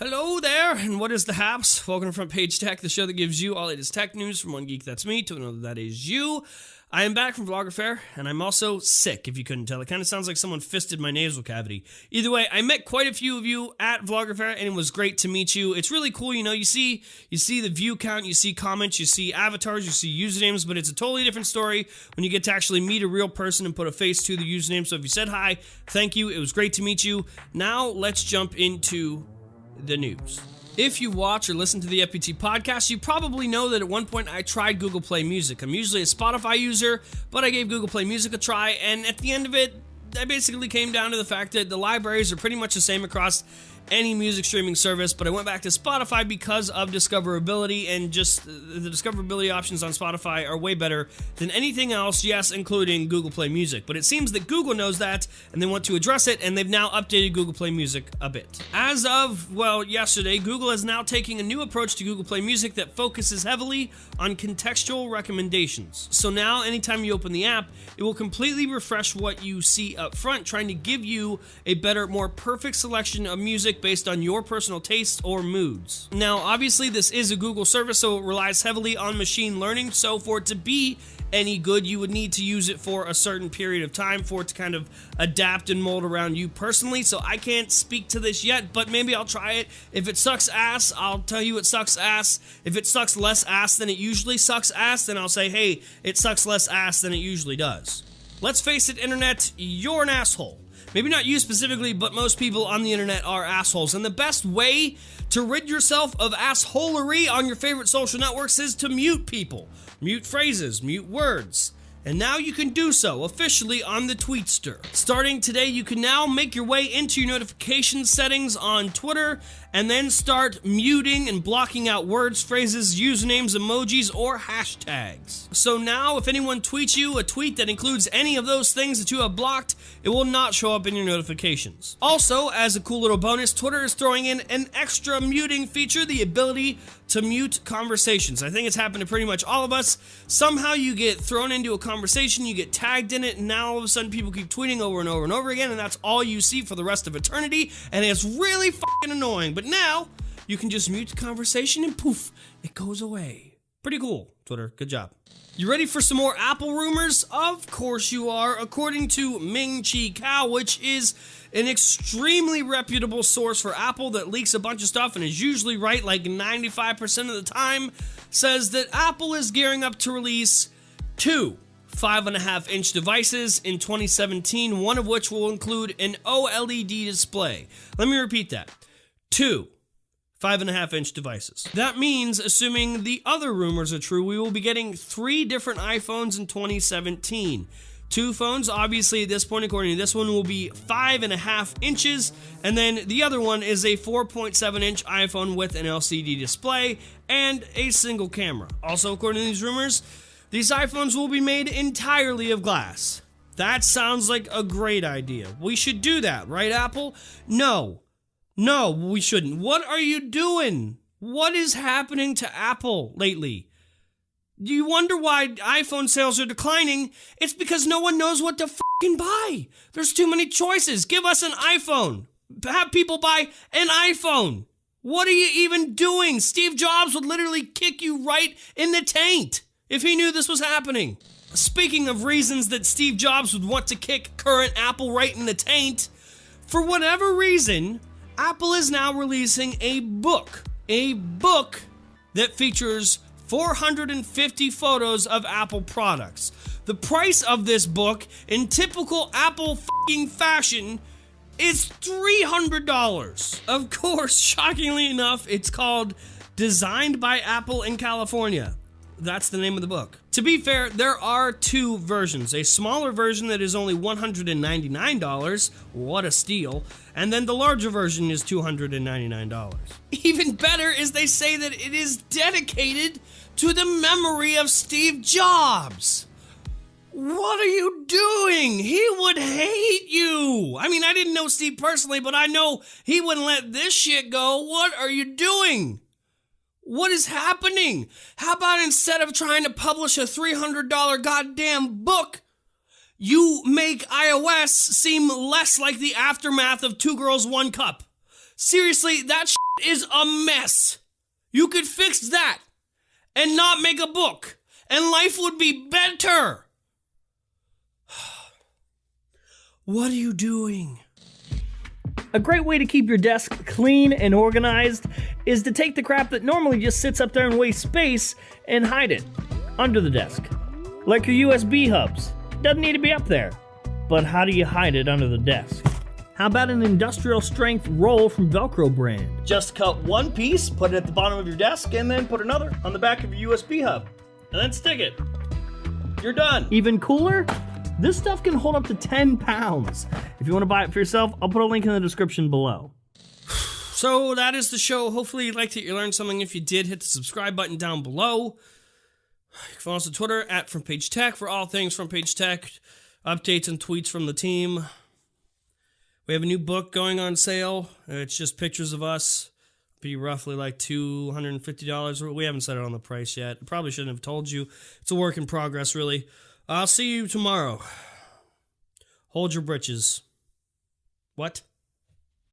Hello there, and what is the haps? Welcome to Front Page Tech, the show that gives you all latest tech news from one geek, that's me, to another, that is you. I am back from Vlogger Fair, and I'm also sick, if you couldn't tell. It kind of sounds like someone fisted my nasal cavity. Either way, I met quite a few of you at Vlogger Fair, and it was great to meet you. It's really cool, you know, you see the view count, you see comments, you see avatars, you see usernames, but it's a totally different story when you get to actually meet a real person and put a face to the username. So if you said hi, thank you, it was great to meet you. Now, let's jump into the news. If you watch or listen to the FPT podcast, you probably know that at one point I tried Google Play Music. I'm usually a Spotify user, but I gave Google Play Music a try, and at the end of it, I basically came down to the fact that the libraries are pretty much the same across any music streaming service, but I went back to Spotify because of discoverability, and just the discoverability options on Spotify are way better than anything else, yes, including Google Play Music. But it seems that Google knows that, and they want to address it, and they've now updated Google Play Music a bit. As of, well, yesterday, Google is now taking a new approach to Google Play Music that focuses heavily on contextual recommendations. So now, anytime you open the app, it will completely refresh what you see up front, trying to give you a better, more perfect selection of music based on your personal tastes or moods. Now, obviously, this is a Google service, so it relies heavily on machine learning, so for it to be any good, you would need to use it for a certain period of time for it to kind of adapt and mold around you personally, so I can't speak to this yet, but maybe I'll try it. If it sucks ass, I'll tell you it sucks ass. If it sucks less ass than it usually sucks ass, then I'll say, hey, it sucks less ass than it usually does. Let's face it, internet, you're an asshole. Maybe not you specifically, but most people on the internet are assholes. And the best way to rid yourself of assholery on your favorite social networks is to mute people. Mute phrases, mute words. And now you can do so officially on the Tweetster. Starting today, you can now make your way into your notification settings on Twitter and then start muting and blocking out words, phrases, usernames, emojis, or hashtags. So now, if anyone tweets you a tweet that includes any of those things that you have blocked, it will not show up in your notifications. Also, as a cool little bonus, Twitter is throwing in an extra muting feature, the ability to mute conversations. I think it's happened to pretty much all of us. Somehow you get thrown into a conversation, you get tagged in it, and now all of a sudden people keep tweeting over and over and over again, and that's all you see for the rest of eternity, and it's really fucking annoying. But now, you can just mute the conversation and poof, it goes away. Pretty cool, Twitter. Good job. You ready for some more Apple rumors? Of course you are. According to Ming-Chi Kao, which is an extremely reputable source for Apple that leaks a bunch of stuff and is usually right like 95% of the time, says that Apple is gearing up to release two 5.5-inch devices in 2017, one of which will include an OLED display. Let me repeat that. Two 5.5-inch devices. That means, assuming the other rumors are true, we will be getting 3 different iPhones in 2017. 2 phones, obviously at this point, according to this one, will be 5.5 inches, and then the other one is a 4.7-inch iPhone with an LCD display and a single camera. Also, according to these rumors, these iPhones will be made entirely of glass. That sounds like a great idea. We should do that, right, Apple? No, we shouldn't. What are you doing? What is happening to Apple lately? Do you wonder why iPhone sales are declining? It's because no one knows what to fucking buy. There's too many choices. Give us an iPhone. Have people buy an iPhone. What are you even doing? Steve Jobs would literally kick you right in the taint if he knew this was happening. Speaking of reasons that Steve Jobs would want to kick current Apple right in the taint, for whatever reason, Apple is now releasing a book that features 450 photos of Apple products. The price of this book, in typical Apple fucking fashion, is $300. Of course, shockingly enough, it's called Designed by Apple in California. That's the name of the book. To be fair, there are 2 versions. A smaller version that is only $199, what a steal, and then the larger version is $299. Even better is they say that it is dedicated to the memory of Steve Jobs. What are you doing? He would hate you. I mean, I didn't know Steve personally, but I know he wouldn't let this shit go. What are you doing? What is happening? How about instead of trying to publish a $300 goddamn book, you make iOS seem less like the aftermath of 2 Girls, 1 Cup? Seriously, that shit is a mess. You could fix that and not make a book, and life would be better. What are you doing? A great way to keep your desk clean and organized is to take the crap that normally just sits up there and wastes space and hide it under the desk. Like your USB hubs. Doesn't need to be up there. But how do you hide it under the desk? How about an industrial strength roll from Velcro brand? Just cut one piece, put it at the bottom of your desk, and then put another on the back of your USB hub. And then stick it. You're done. Even cooler? This stuff can hold up to 10 pounds. If you want to buy it for yourself, I'll put a link in the description below. So that is the show. Hopefully you liked it, you learned something. If you did, hit the subscribe button down below. You can follow us on Twitter at FrontPageTech for all things Front Page Tech, updates and tweets from the team. We have a new book going on sale. It's just pictures of us. Be roughly like $250. We haven't set it on the price yet. I probably shouldn't have told you. It's a work in progress, really. I'll see you tomorrow. Hold your britches. What?